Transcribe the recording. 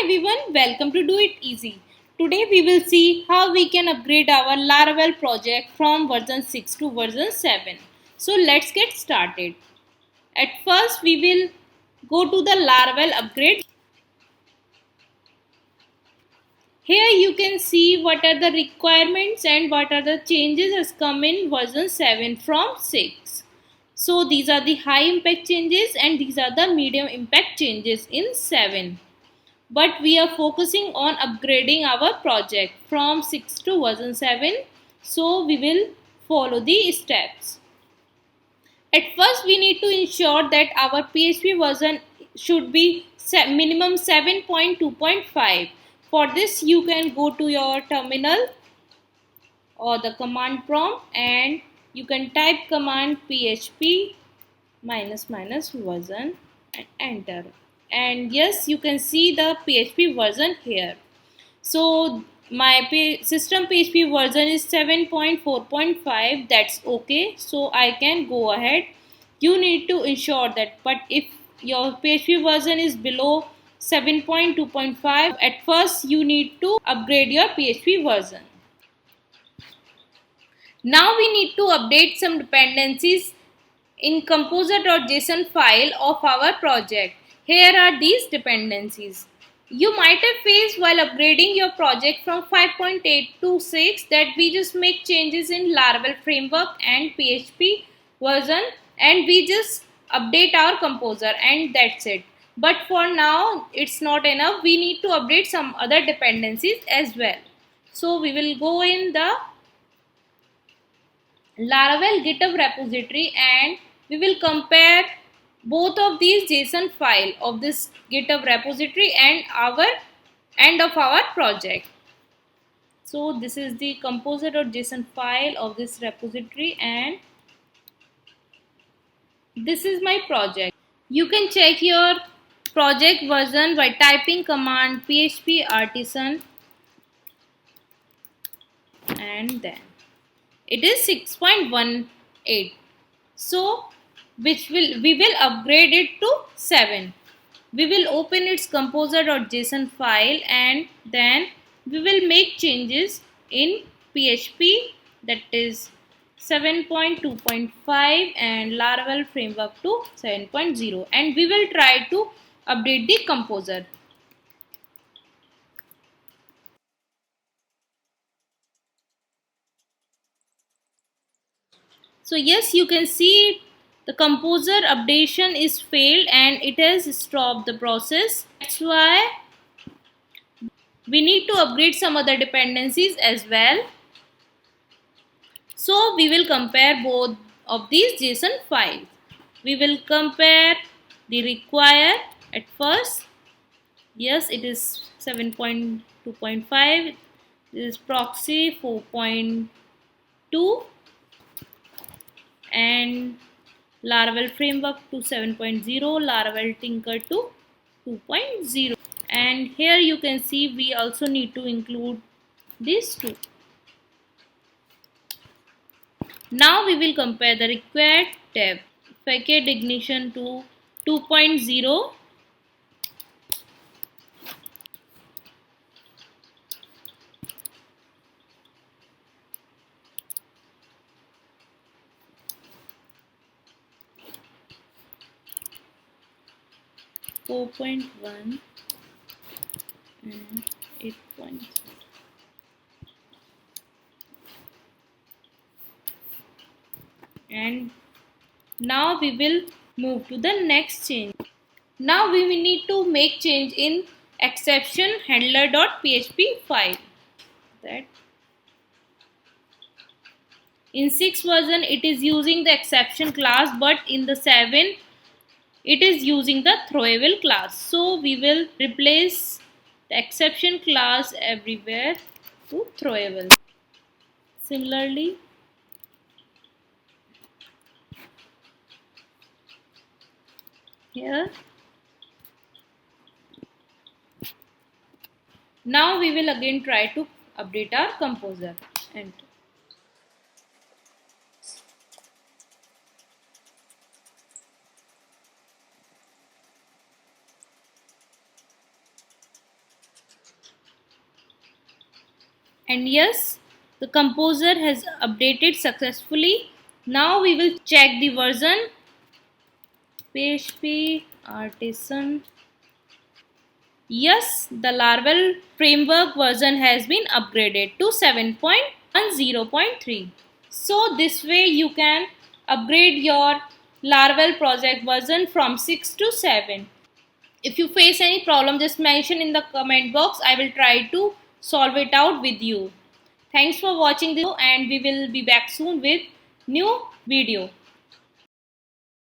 everyone, welcome to Do It Easy. Today we will see how we can upgrade our Laravel project from version 6 to version 7. So let's get started. At first we will go to the Laravel upgrade. Here you can see what are the requirements and what are the changes has come in version 7 from 6. So these are the high impact changes and these are the medium impact changes in 7. But we are focusing on upgrading our project from 6 to version 7, so we will follow the steps. At first we need to ensure that our PHP version should be minimum 7.2.5. For this you can go to your terminal or the command prompt and you can type command php minus minus version and enter. And yes, you can see the PHP version here. So my system PHP version is 7.4.5. That's okay, so I can go ahead. You need to ensure that, but if your PHP version is below 7.2.5, at first you need to upgrade your PHP version. Now we need to update some dependencies in composer.json file of our project. Here are these dependencies. You might have faced while upgrading your project from 5.8 to 6 that we just make changes in Laravel framework and PHP version and we just update our composer and that's it. But for now it's not enough. We need to update some other dependencies as well. So we will go in the Laravel GitHub repository and we will compare both of these JSON file of this GitHub repository and our end of our project. So this is the composer.json file of this repository and this is my project. You can check your project version by typing command php artisan and then it is 6.18. So we will upgrade it to 7. We will open its composer.json file and then we will make changes in PHP, that is 7.2.5 and Laravel framework to 7.0 and we will try to update the composer. So yes, you can see the composer updation is failed and it has stopped the process. That's why we need to upgrade some other dependencies as well. So we will compare both of these JSON files. We will compare the require at first. Yes, it is 7.2.5. This is proxy 4.2 and Laravel framework to 7.0, Laravel Tinker to 2.0. And here you can see we also need to include these two. Now we will compare the required tab. Facade ignition to 2.0. Four point one and 8.0. And now we will move to the next change. Now we will need to make change in exception handler.php file. That in 6 version it is using the exception class, but in the 7 it is using the throwable class. So we will replace the exception class everywhere to throwable. Similarly, here. Now we will again try to update our composer. Enter. And yes, the composer has updated successfully. Now we will check the version. PHP Artisan. Yes, the Laravel framework version has been upgraded to 7.10.3. So this way you can upgrade your Laravel project version from 6 to 7. If you face any problem, just mention in the comment box. I will try to solve it out with you. Thanks for watching this video, and we will be back soon with new video.